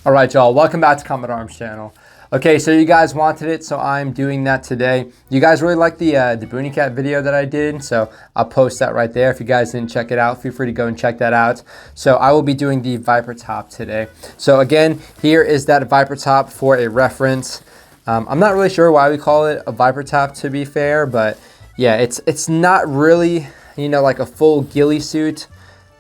All right, y'all, welcome back to Combat Arms channel. Okay, so you guys wanted it, so I'm doing that today. You guys really liked the boonie cap video that I did, so I'll post that right there. If you guys didn't check it out, feel free to go and check that out. So I will be doing the Viper top today. So again, here is that Viper top for a reference. I'm not really sure why we call it a Viper top, to be fair, but yeah, it's not really, you know, like a full ghillie suit.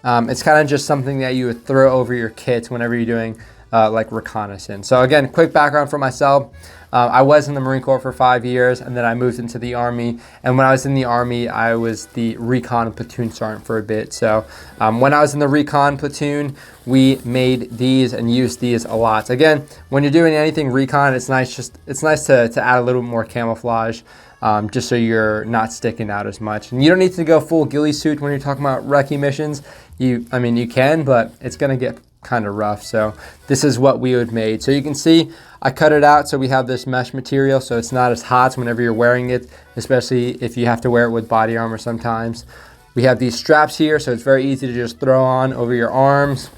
It's kind of just something that you would throw over your kit whenever you're doing like reconnaissance. So again, quick background for myself. I was in the Marine Corps for 5 years, and then I moved into the Army. And when I was in the Army, I was the recon platoon sergeant for a bit. So when I was in the recon platoon, we made these and used these a lot. Again, when you're doing anything recon, it's nice to add a little more camouflage. Just so you're not sticking out as much. And you don't need to go full ghillie suit when you're talking about recce missions. I mean, you can, but it's gonna get kind of rough. So this is what we would made. So you can see I cut it out so we have this mesh material so it's not as hot whenever you're wearing it, especially if you have to wear it with body armor sometimes. We have these straps here, so it's very easy to just throw on over your arms.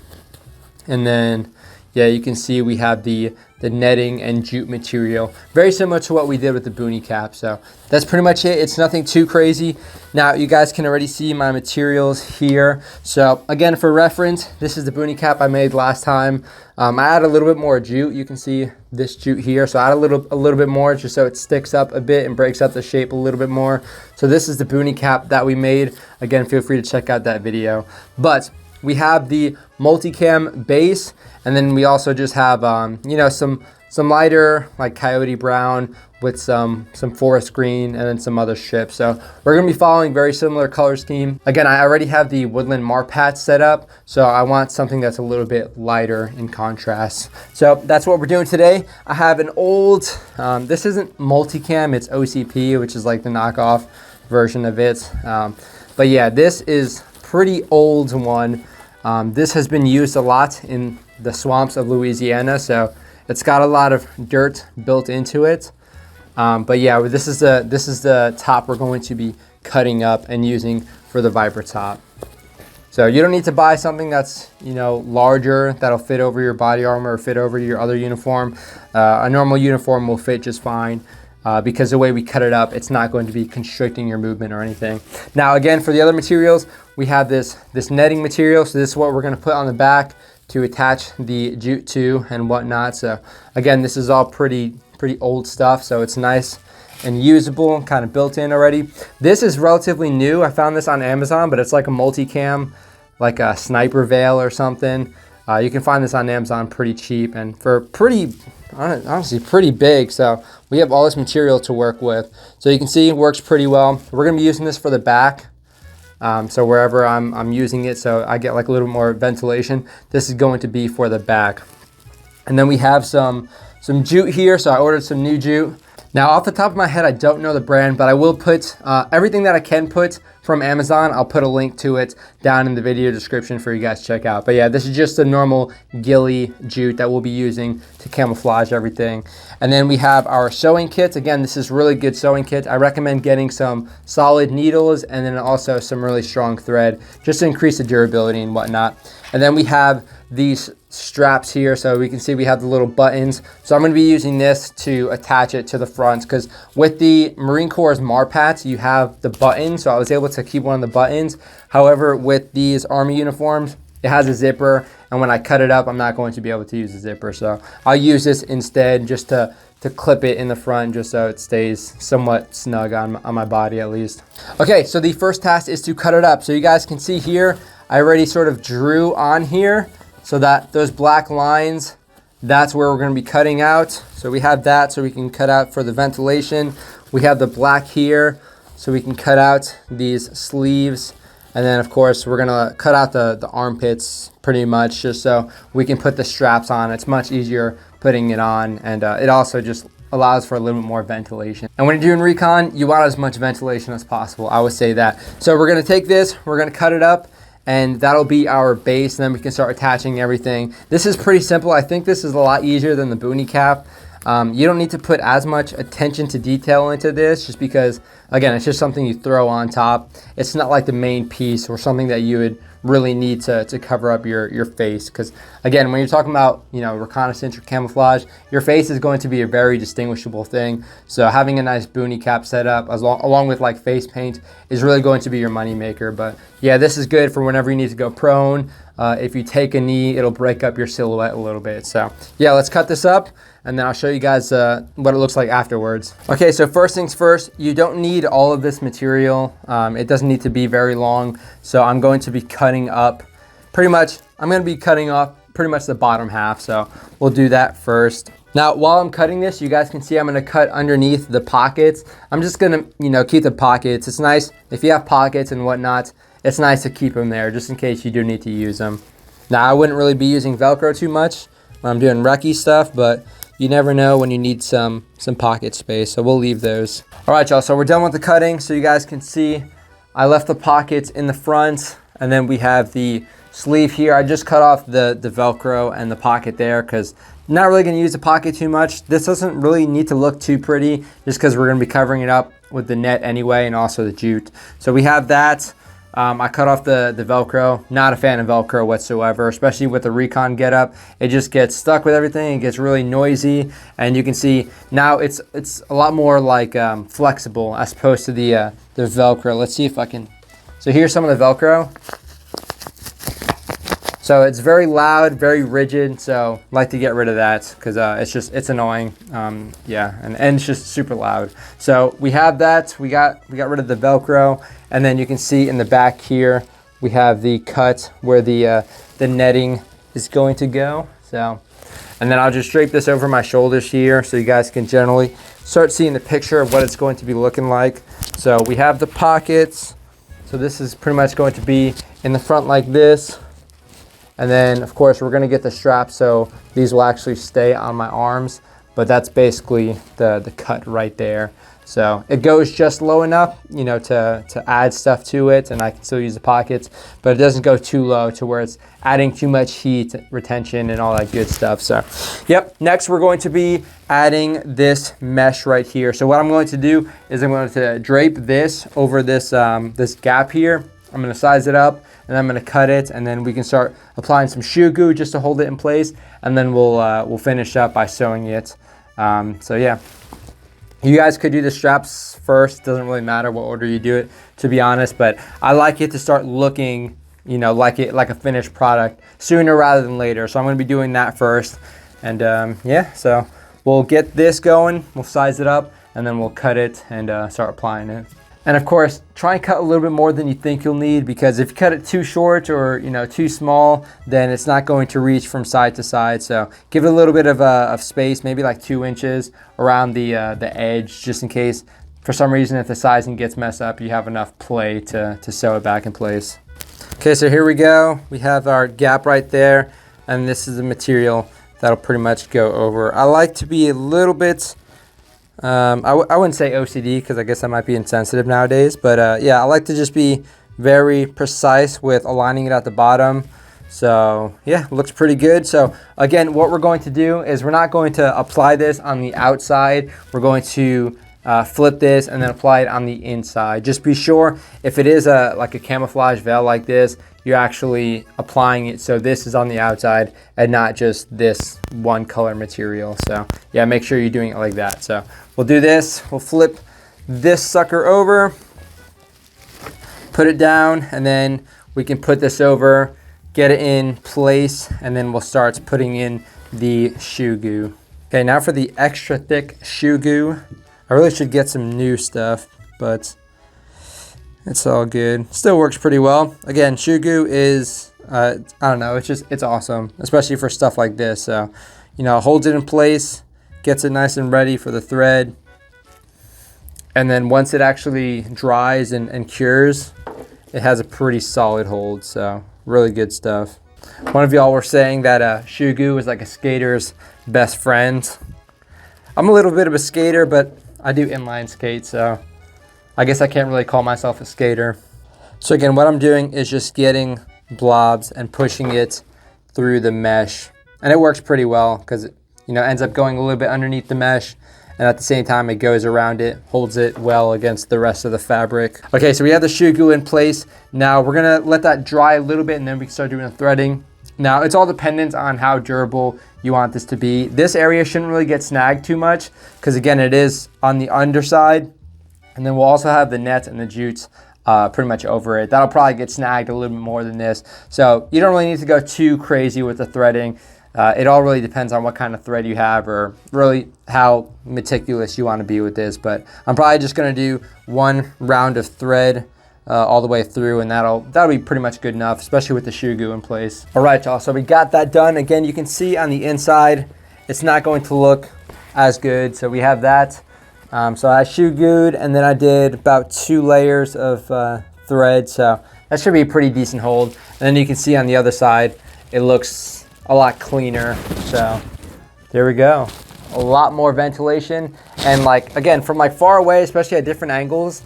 And then, yeah, you can see we have the netting and jute material, very similar to what we did with the boonie cap. So that's pretty much it. It's nothing too crazy. Now you guys can already see my materials here. So again, for reference, this is the boonie cap I made last time. I add a little bit more jute. You can see this jute here. So I add a little bit more just so it sticks up a bit and breaks up the shape a little bit more. So this is the boonie cap that we made. Again, feel free to check out that video. But we have the multicam base, and then we also just have you know, some lighter like coyote brown with some forest green and then some other strips. So we're gonna be following very similar color scheme. Again, I already have the woodland marpat set up, so I want something that's a little bit lighter in contrast. So that's what we're doing today. I have an old, this isn't multicam, it's OCP, which is like the knockoff version of it. But yeah, this is pretty old one. This has been used a lot in the swamps of Louisiana, so it's got a lot of dirt built into it. But yeah, this is the top we're going to be cutting up and using for the Viper top. So you don't need to buy something that's, you know, larger that'll fit over your body armor or fit over your other uniform. A normal uniform will fit just fine. Because the way we cut it up, it's not going to be constricting your movement or anything. Now again, for the other materials, we have this netting material. So this is what we're going to put on the back to attach the jute to and whatnot. So again, this is all pretty old stuff, so it's nice and usable, kind of built in already. This is relatively new. I found this on Amazon, but it's like a multicam, like a sniper veil or something. You can find this on Amazon pretty cheap and for honestly pretty big. So we have all this material to work with. So you can see it works pretty well. We're gonna be using this for the back. So wherever I'm using it, so I get like a little more ventilation, this is going to be for the back. And then we have some jute here. So I ordered some new jute. Now off the top of my head, I don't know the brand, but I will put everything that I can put from Amazon. I'll put a link to it down in the video description for you guys to check out. But yeah, this is just a normal ghillie jute that we'll be using to camouflage everything. And then we have our sewing kit. Again, this is really good sewing kit. I recommend getting some solid needles and then also some really strong thread just to increase the durability and whatnot. And then we have these straps here, so we can see we have the little buttons. So I'm going to be using this to attach it to the front, because with the Marine Corps marpats, you have the button, so I was able to keep one of the buttons. However, with these Army uniforms, it has a zipper, and when I cut it up, I'm not going to be able to use the zipper. So I'll use this instead just to clip it in the front, just so it stays somewhat snug on my body at least. Okay, so the first task is to cut it up. So you guys can see here, I already sort of drew on here. So that those black lines, that's where we're going to be cutting out. So we have that so we can cut out for the ventilation. We have the black here so we can cut out these sleeves. And then of course we're going to cut out the armpits pretty much just so we can put the straps on. It's much easier putting it on, and it also just allows for a little bit more ventilation. And when you're doing recon, you want as much ventilation as possible. I would say that. So we're going to take this, we're going to cut it up, and that'll be our base, and then we can start attaching everything. This is pretty simple. I think this is a lot easier than the boonie cap. You don't need to put as much attention to detail into this just because, again, it's just something you throw on top. It's not like the main piece or something that you would really need to cover up your face, because again, when you're talking about, you know, reconnaissance or camouflage, your face is going to be a very distinguishable thing. So having a nice boonie cap set up along with like face paint is really going to be your money maker. But yeah, this is good for whenever you need to go prone. If you take a knee, it'll break up your silhouette a little bit. So yeah, let's cut this up and then I'll show you guys what it looks like afterwards. Okay, so first things first, you don't need all of this material. It doesn't need to be very long. So I'm going to be cutting up I'm going to be cutting off pretty much the bottom half. So we'll do that first. Now, while I'm cutting this, you guys can see I'm going to cut underneath the pockets. I'm just going to, you know, keep the pockets. It's nice if you have pockets and whatnot. It's nice to keep them there just in case you do need to use them. Now, I wouldn't really be using Velcro too much when I'm doing Recce stuff, but you never know when you need some pocket space, so we'll leave those. All right, y'all, so we're done with the cutting. So you guys can see I left the pockets in the front, and then we have the sleeve here. I just cut off the Velcro and the pocket there because I'm not really gonna use the pocket too much. This doesn't really need to look too pretty just because we're gonna be covering it up with the net anyway and also the jute. So we have that. I cut off the Velcro. Not a fan of Velcro whatsoever, especially with the recon getup. It just gets stuck with everything. It gets really noisy, and you can see now it's a lot more like flexible as opposed to the Velcro. Let's see if I can. So here's some of the Velcro. So it's very loud, very rigid. So I like to get rid of that because it's annoying. Yeah, and it's just super loud. So we have that. We got rid of the Velcro, and then you can see in the back here we have the cut where the netting is going to go. So, and then I'll just drape this over my shoulders here so you guys can generally start seeing the picture of what it's going to be looking like. So we have the pockets. So this is pretty much going to be in the front like this. And then, of course, we're going to get the straps so these will actually stay on my arms. But that's basically the cut right there. So it goes just low enough, you know, to add stuff to it, and I can still use the pockets, but it doesn't go too low to where it's adding too much heat retention and all that good stuff. So, yep. Next, we're going to be adding this mesh right here. So what I'm going to do is I'm going to drape this over this this gap here. I'm going to size it up, and I'm going to cut it, and then we can start applying some shoe glue just to hold it in place, and then we'll finish up by sewing it. So yeah, you guys could do the straps first. Doesn't really matter what order you do it, to be honest, but I like it to start looking, you know, like a finished product sooner rather than later. So I'm going to be doing that first, and yeah, so we'll get this going, we'll size it up, and then we'll cut it and start applying it. And of course, try and cut a little bit more than you think you'll need, because if you cut it too short or, you know, too small, then it's not going to reach from side to side. So give it a little bit of space, maybe like 2 inches around the edge, just in case for some reason if the sizing gets messed up, you have enough play to sew it back in place. Okay, so here we go. We have our gap right there, and this is the material that'll pretty much go over. I like to be a little bit I wouldn't say OCD because I guess I might be insensitive nowadays, but yeah, I like to just be very precise with aligning it at the bottom. So yeah, looks pretty good. So again, what we're going to do is we're not going to apply this on the outside. We're going to flip this and then apply it on the inside. Just be sure if it is like a camouflage veil like this, you're actually applying it so this is on the outside and not just this one color material. So yeah, make sure you're doing it like that. So we'll do this, we'll flip this sucker over, put it down, and then we can put this over, get it in place, and then we'll start putting in the shoe goo. Okay, now for the extra thick shoe goo. I really should get some new stuff, but it's all good. Still works pretty well. Again, shoe goo is, I don't know, it's awesome, especially for stuff like this. So, you know, holds it in place, gets it nice and ready for the thread. And then once it actually dries and cures, it has a pretty solid hold. So really good stuff. One of y'all were saying that shoe goo is like a skater's best friend. I'm a little bit of a skater, but I do inline skate, so I guess I can't really call myself a skater. So again, what I'm doing is just getting blobs and pushing it through the mesh. And it works pretty well because ends up going a little bit underneath the mesh. And at the same time, it goes around it, holds it well against the rest of the fabric. Okay, so we have the shoe glue in place. Now we're gonna let that dry a little bit and then we can start doing the threading. Now it's all dependent on how durable you want this to be. This area shouldn't really get snagged too much because again, it is on the underside. And then we'll also have the net and the jutes pretty much over it. That'll probably get snagged a little bit more than this. So you don't really need to go too crazy with the threading. It all really depends on what kind of thread you have or really how meticulous you want to be with this. But I'm probably just going to do one round of thread all the way through, and that'll be pretty much good enough, especially with the shoe glue in place. All right, y'all, so we got that done. Again, you can see on the inside, it's not going to look as good. So we have that. So I shoe glued, and then I did about 2 layers of thread. So that should be a pretty decent hold. And then you can see on the other side, it looks a lot cleaner. So there we go. A lot more ventilation. And like, again, from like far away, especially at different angles,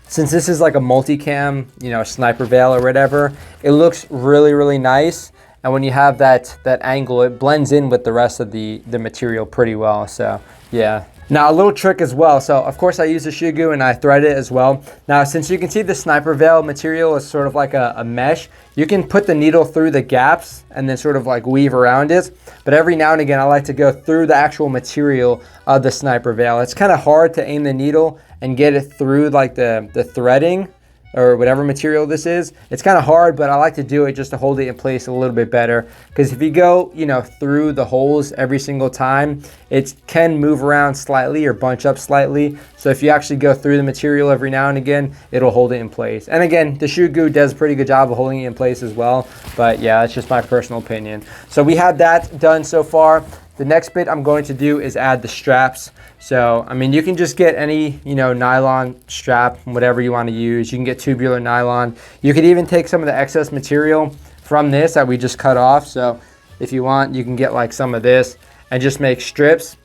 since this is like a multicam, sniper veil or whatever, it looks really, really nice. And when you have that angle, it blends in with the rest of the material pretty well. So yeah. Now a little trick as well. So of course I use the shoe glue and I thread it as well. Now since you can see the sniper veil material is sort of like a mesh, you can put the needle through the gaps and then sort of like weave around it. But every now and again I like to go through the actual material of the sniper veil. It's kind of hard to aim the needle and get it through like the threading or whatever material this is. It's kind of hard, but I like to do it just to hold it in place a little bit better. Because if you go, through the holes every single time, it can move around slightly or bunch up slightly. So if you actually go through the material every now and again, it'll hold it in place. And again, the shoe glue does a pretty good job of holding it in place as well. But yeah, that's just my personal opinion. So we have that done so far. The next bit I'm going to do is add the straps. So, I mean, you can just get any, nylon strap, whatever you want to use. You can get tubular nylon. You could even take some of the excess material from this that we just cut off. So if you want, you can get like some of this and just make strips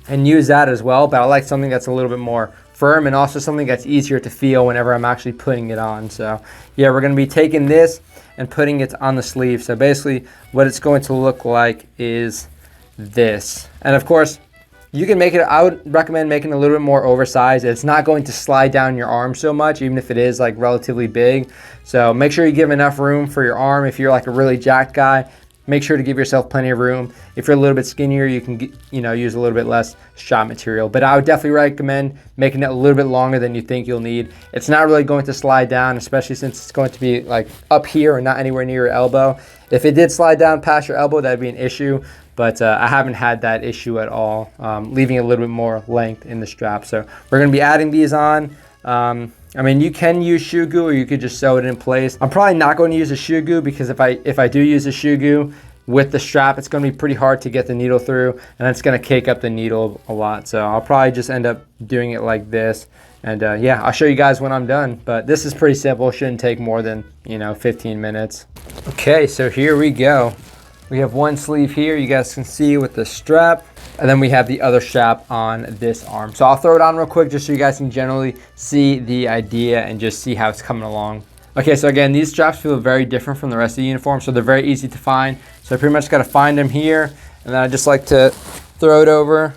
and use that as well. But I like something that's a little bit more firm and also something that's easier to feel whenever I'm actually putting it on. So yeah, we're going to be taking this and putting it on the sleeve. So basically what it's going to look like is this. And of course, you can make it, I would recommend making it a little bit more oversized. It's not going to slide down your arm so much, even if it is like relatively big. So make sure you give enough room for your arm. If you're like a really jacked guy, make sure to give yourself plenty of room. If you're a little bit skinnier, you can use a little bit less strap material. But I would definitely recommend making it a little bit longer than you think you'll need. It's not really going to slide down, especially since it's going to be like up here and not anywhere near your elbow. If it did slide down past your elbow, that'd be an issue. But I haven't had that issue at all, leaving a little bit more length in the strap. So we're going to be adding these on. I mean, you can use shoe glue or you could just sew it in place. I'm probably not going to use a shoe glue because if I do use a shoe glue with the strap, it's going to be pretty hard to get the needle through and it's going to cake up the needle a lot. So I'll probably just end up doing it like this. And yeah, I'll show you guys when I'm done. But this is pretty simple. Shouldn't take more than, 15 minutes. Okay, so here we go. We have one sleeve here, you guys can see with the strap, and then we have the other strap on this arm. So I'll throw it on real quick just so you guys can generally see the idea and just see how it's coming along. Okay, so again, these straps feel very different from the rest of the uniform, so they're very easy to find. So I pretty much gotta find them here, and then I just like to throw it over,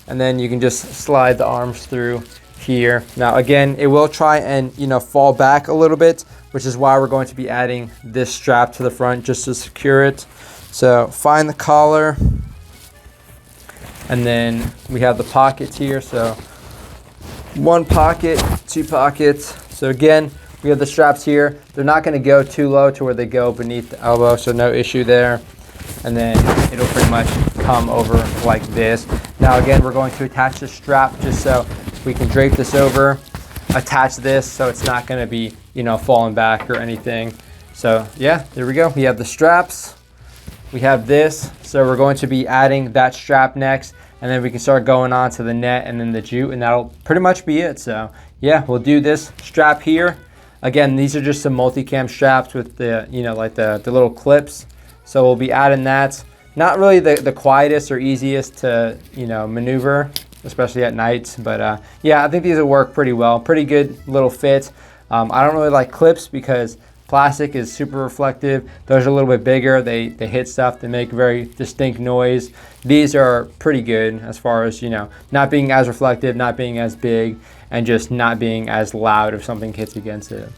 and then you can just slide the arms through here. Now again, it will try and fall back a little bit, which is why we're going to be adding this strap to the front just to secure it. So find the collar, and then we have the pockets here. So 1 pocket, 2 pockets. So again, we have the straps here. They're not going to go too low to where they go beneath the elbow, so no issue there. And then it'll pretty much come over like this. Now again, we're going to attach the strap just so we can drape this over, attach this so it's not going to be, falling back or anything. So yeah, there we go. We have the straps. We have this, so we're going to be adding that strap next, and then we can start going on to the net and then the jute, and that'll pretty much be it. So yeah, we'll do this strap here. Again, these are just some multicam straps with the, like the little clips. So we'll be adding that. Not really the quietest or easiest to, maneuver, especially at night. But yeah, I think these will work pretty well. Pretty good little fit. I don't really like clips because Plastic is super reflective. Those are a little bit bigger. They hit stuff. They make very distinct noise. These are pretty good as far as, you know, not being as reflective, not being as big, and just not being as loud if something hits against it.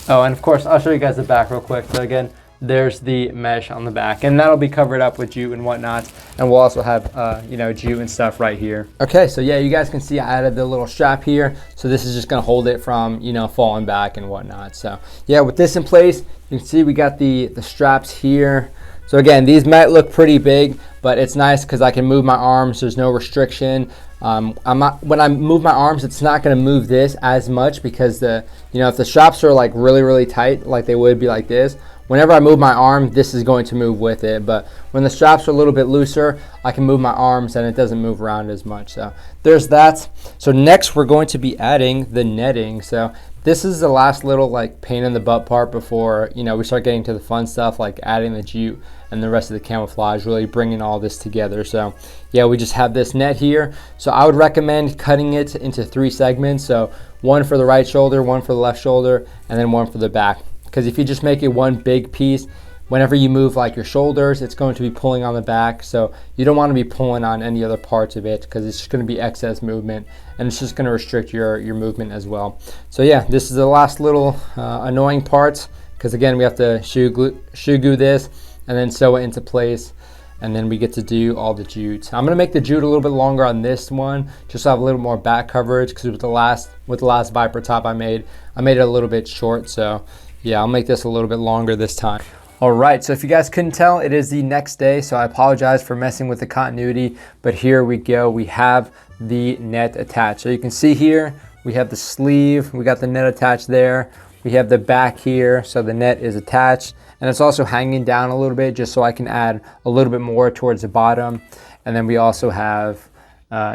Oh, and of course, I'll show you guys the back real quick. So again, there's the mesh on the back, and that'll be covered up with jute and whatnot. And we'll also have, you know, jute and stuff right here. Okay, so yeah, you guys can see I added the little strap here. So this is just gonna hold it from, you know, falling back and whatnot. So yeah, with this in place, you can see we got the straps here. So again, these might look pretty big, but it's nice because I can move my arms. There's no restriction. When I move my arms, it's not going to move this as much because you know, if the straps are like really tight, like they would be like this, whenever I move my arm, this is going to move with it. But when the straps are a little bit looser, I can move my arms and it doesn't move around as much. So there's that. So next we're going to be adding the netting. So this is the last little like pain in the butt part before, you know, we start getting to the fun stuff like adding the jute and the rest of the camouflage, really bringing all this together. So yeah, we just have this net here. So I would recommend cutting it into 3 segments. So one for the right shoulder, one for the left shoulder, and then one for the back. Because if you just make it one big piece, whenever you move like your shoulders, it's going to be pulling on the back. So you don't want to be pulling on any other parts of it because it's just going to be excess movement and it's just going to restrict your movement as well. So yeah, this is the last little annoying parts because again, we have to shoe glue this and then sew it into place. And then we get to do all the jute. I'm gonna make the jute a little bit longer on this one, just so I have a little more back coverage because with the last Viper top I made it a little bit short. So yeah, I'll make this a little bit longer this time. All right, so if you guys couldn't tell, it is the next day, so I apologize for messing with the continuity, but here we go. We have the net attached. So you can see here, we have the sleeve, we got the net attached there. We have the back here, so the net is attached, and it's also hanging down a little bit just so I can add a little bit more towards the bottom. And then we also have,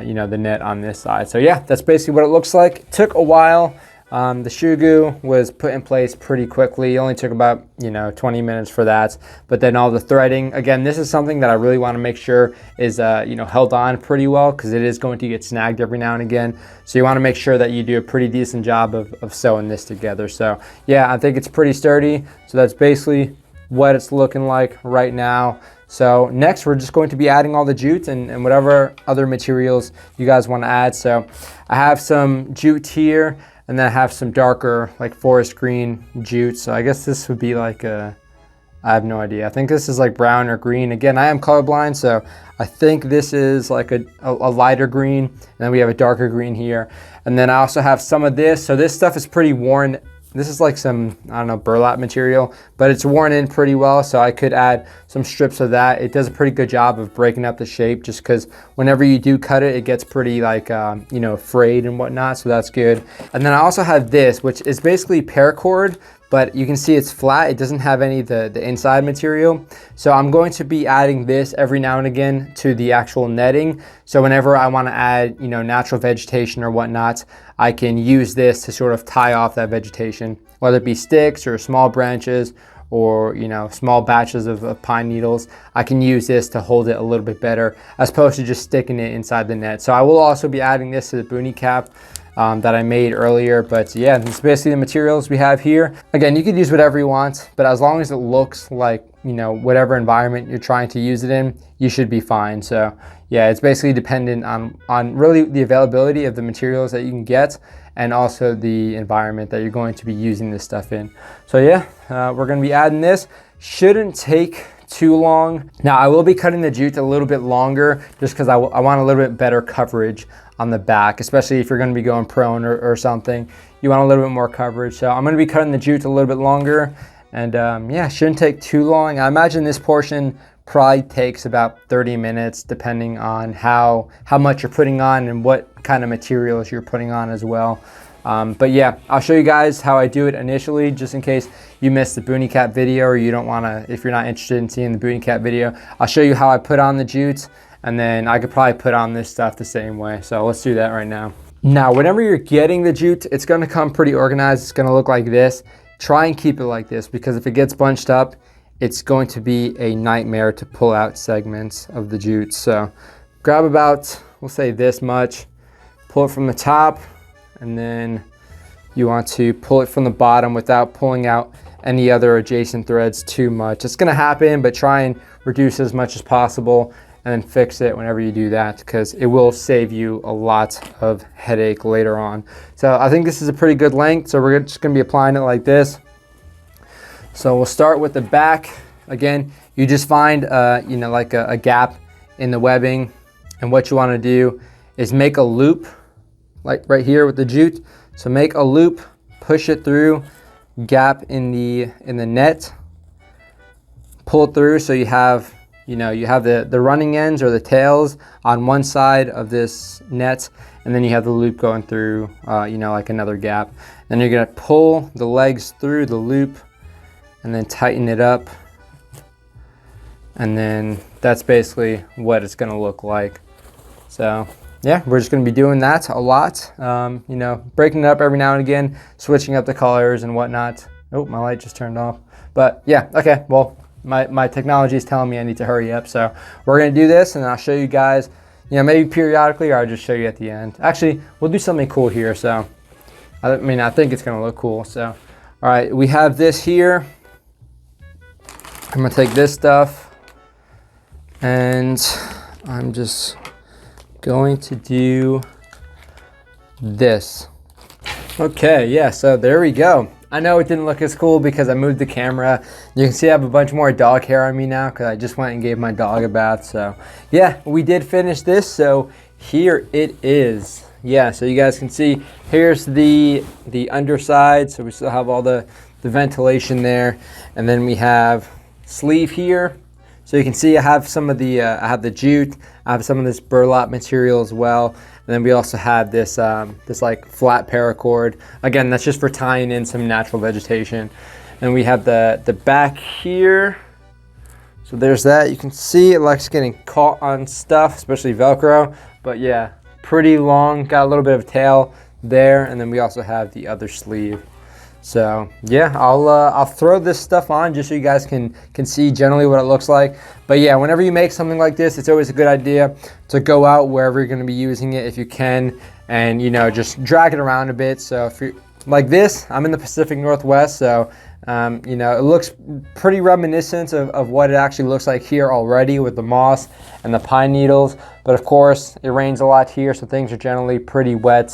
you know, the net on this side. So yeah, that's basically what it looks like. It took a while. The shoe glue was put in place pretty quickly. It only took about, you know, 20 minutes for that. But then all the threading, again, this is something that I really want to make sure is, you know, held on pretty well because it is going to get snagged every now and again. So you want to make sure that you do a pretty decent job of sewing this together. So yeah, I think it's pretty sturdy. So that's basically what it's looking like right now. So next we're just going to be adding all the jute and whatever other materials you guys want to add. So I have some jute here. And then I have some darker, like forest green jute. So I guess this would be like I have no idea. I think this is like brown or green. Again, I am colorblind, so I think this is like a lighter green. And then we have a darker green here. And then I also have some of this. So this stuff is pretty worn. This is like some, I don't know, burlap material, but it's worn in pretty well. So I could add some strips of that. It does a pretty good job of breaking up the shape just because whenever you do cut it, it gets pretty like, you know, frayed and whatnot. So that's good. And then I also have this, which is basically paracord, but you can see it's flat. It doesn't have any of the inside material. So I'm going to be adding this every now and again to the actual netting. So whenever I want to add, you know, natural vegetation or whatnot, I can use this to sort of tie off that vegetation, whether it be sticks or small branches or, you know, small batches of pine needles. I can use this to hold it a little bit better as opposed to just sticking it inside the net. So I will also be adding this to the boonie cap that I made earlier. But yeah, it's basically the materials we have here. Again, you could use whatever you want, but as long as it looks like, you know, whatever environment you're trying to use it in, you should be fine. So yeah, it's basically dependent on really the availability of the materials that you can get and also the environment that you're going to be using this stuff in. So yeah, we're going to be adding this. Shouldn't take too long. Now I will be cutting the jute a little bit longer just because I want a little bit better coverage on the back, especially if you're going to be going prone or something. You want a little bit more coverage. So I'm going to be cutting the jute a little bit longer, and yeah, shouldn't take too long. I imagine this portion probably takes about 30 minutes depending on how much you're putting on and what kind of materials you're putting on as well. But yeah, I'll show you guys how I do it initially, just in case you missed the boonie cap video or you don't want to, if you're not interested in seeing the boonie cap video. I'll show you how I put on the jute, and then I could probably put on this stuff the same way. So let's do that right now. Now, whenever you're getting the jute, it's going to come pretty organized. It's going to look like this. Try and keep it like this, because if it gets bunched up, it's going to be a nightmare to pull out segments of the jute. So grab about, we'll say this much, pull it from the top, and then you want to pull it from the bottom without pulling out any other adjacent threads too much. It's gonna happen, but try and reduce as much as possible and then fix it whenever you do that, because it will save you a lot of headache later on. So I think this is a pretty good length, so we're just gonna be applying it like this. So we'll start with the back. Again, you just find you know, like a gap in the webbing, and what you want to do is make a loop, like right here with the jute. So make a loop, push it through, gap in the net, pull it through, so you have, you know, you have the running ends or the tails on one side of this net, and then you have the loop going through, you know, like another gap. Then you're gonna pull the legs through the loop and then tighten it up. And then that's basically what it's gonna look like. So yeah, we're just gonna be doing that a lot. You know, breaking it up every now and again, switching up the colors and whatnot. Oh, my light just turned off. But yeah, okay, well, my technology is telling me I need to hurry up. So we're gonna do this, and I'll show you guys, you know, maybe periodically, or I'll just show you at the end. Actually, we'll do something cool here. So, I mean, I think it's gonna look cool. So, all right, we have this here. I'm gonna take this stuff, and I'm just going to do this. Okay, yeah, so there we go. I know it didn't look as cool because I moved the camera. You can see I have a bunch more dog hair on me now because I just went and gave my dog a bath. So yeah, we did finish this. So here it is. Yeah, so you guys can see here's the underside. So we still have all the ventilation there. And then we have sleeve here. So you can see I have some of the, I have the jute, I have some of this burlap material as well. And then we also have this, this like flat paracord. Again, that's just for tying in some natural vegetation. And we have the back here. So there's that. You can see it likes getting caught on stuff, especially Velcro. But yeah, pretty long, got a little bit of tail there. And then we also have the other sleeve. So yeah, I'll throw this stuff on just so you guys can see generally what it looks like. But yeah, whenever you make something like this, it's always a good idea to go out wherever you're going to be using it if you can, and you know, just drag it around a bit. So if you like this, I'm in the Pacific Northwest, so you know, it looks pretty reminiscent of what it actually looks like here already with the moss and the pine needles. But of course, it rains a lot here, so things are generally pretty wet.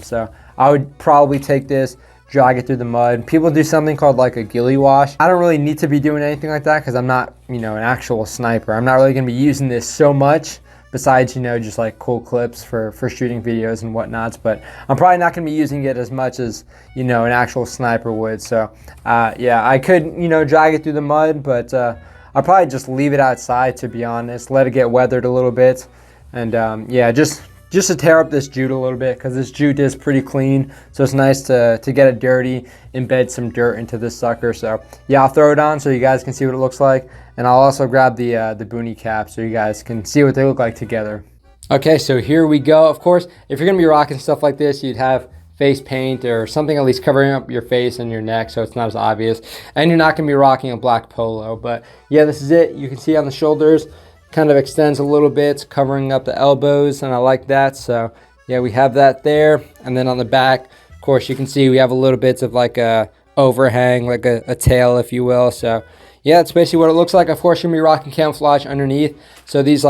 So I would probably take this, drag it through the mud. People do something called like a ghillie wash. I don't really need to be doing anything like that because I'm not, you know, an actual sniper. I'm not really gonna be using this so much besides, you know, just like cool clips for shooting videos and whatnots. But I'm probably not gonna be using it as much as, you know, an actual sniper would. So yeah, I could, you know, drag it through the mud, but I'll probably just leave it outside, to be honest. Let it get weathered a little bit. And yeah, just to tear up this jute a little bit, because this jute is pretty clean, so it's nice to get it dirty, embed some dirt into this sucker. So yeah, I'll throw it on so you guys can see what it looks like, and I'll also grab the boonie cap so you guys can see what they look like together. Okay, so here we go. Of course, if you're gonna be rocking stuff like this, you'd have face paint or something at least covering up your face and your neck so it's not as obvious, and you're not gonna be rocking a black polo. But yeah, this is it. You can see on the shoulders, kind of extends a little bit, covering up the elbows, and I like that. So yeah, we have that there. And then on the back, of course, you can see we have a little bit of like a overhang, like a tail, if you will. So yeah, that's basically what it looks like. Of course, you're gonna be rocking camouflage underneath. So these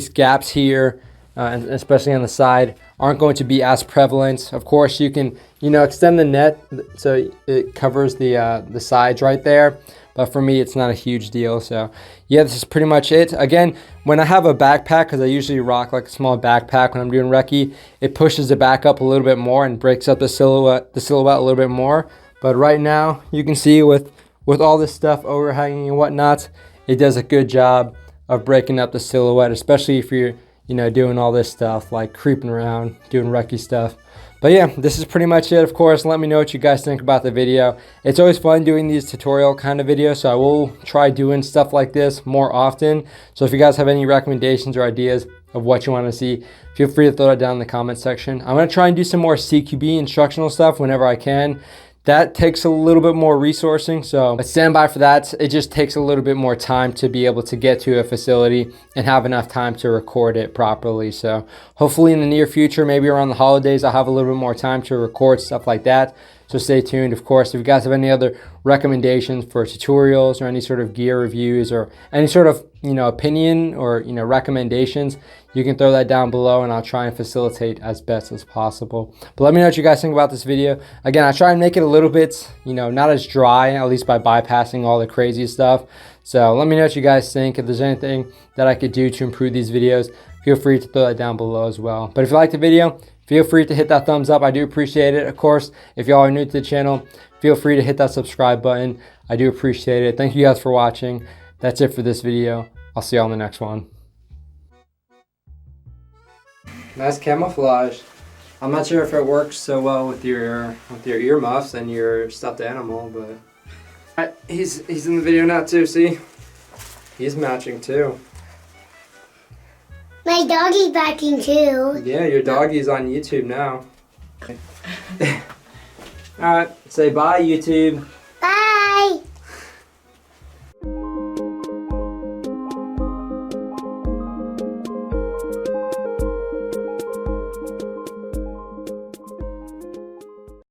gaps here, and especially on the side, aren't going to be as prevalent. Of course, you can, you know, extend the net so it covers the sides right there. But for me, it's not a huge deal. So yeah, this is pretty much it. Again, when I have a backpack, because I usually rock like a small backpack when I'm doing recce, it pushes the back up a little bit more and breaks up the silhouette a little bit more. But right now, you can see with all this stuff overhanging and whatnot, it does a good job of breaking up the silhouette, especially if you're, you know, doing all this stuff, like creeping around, doing recce stuff. But yeah, this is pretty much it. Of course, let me know what you guys think about the video. It's always fun doing these tutorial kind of videos, so I will try doing stuff like this more often. So if you guys have any recommendations or ideas of what you want to see, feel free to throw it down in the comment section. I'm going to try and do some more CQB instructional stuff whenever I can. that takes a little bit more resourcing, so stand by for that. It just takes a little bit more time to be able to get to a facility and have enough time to record it properly. So hopefully in the near future, maybe around the holidays, I'll have a little bit more time to record stuff like that. So stay tuned. Of course, if you guys have any other recommendations for tutorials or any sort of gear reviews or any sort of, opinion or, recommendations, you can throw that down below and I'll try and facilitate as best as possible. But let me know what you guys think about this video. Again, I try and make it a little bit, not as dry, at least by bypassing all the crazy stuff. So let me know what you guys think. If there's anything that I could do to improve these videos, feel free to throw that down below as well. But if you like the video, feel free to hit that thumbs up. I do appreciate it. Of course, if y'all are new to the channel, feel free to hit that subscribe button. I do appreciate it. Thank you guys for watching. That's it for this video. I'll see y'all in the next one. Nice camouflage. I'm not sure if it works so well with your earmuffs and your stuffed animal, but he's in the video now too. See, he's matching too. My doggy's matching too. Yeah, your doggy's on YouTube now. All right, say bye, YouTube.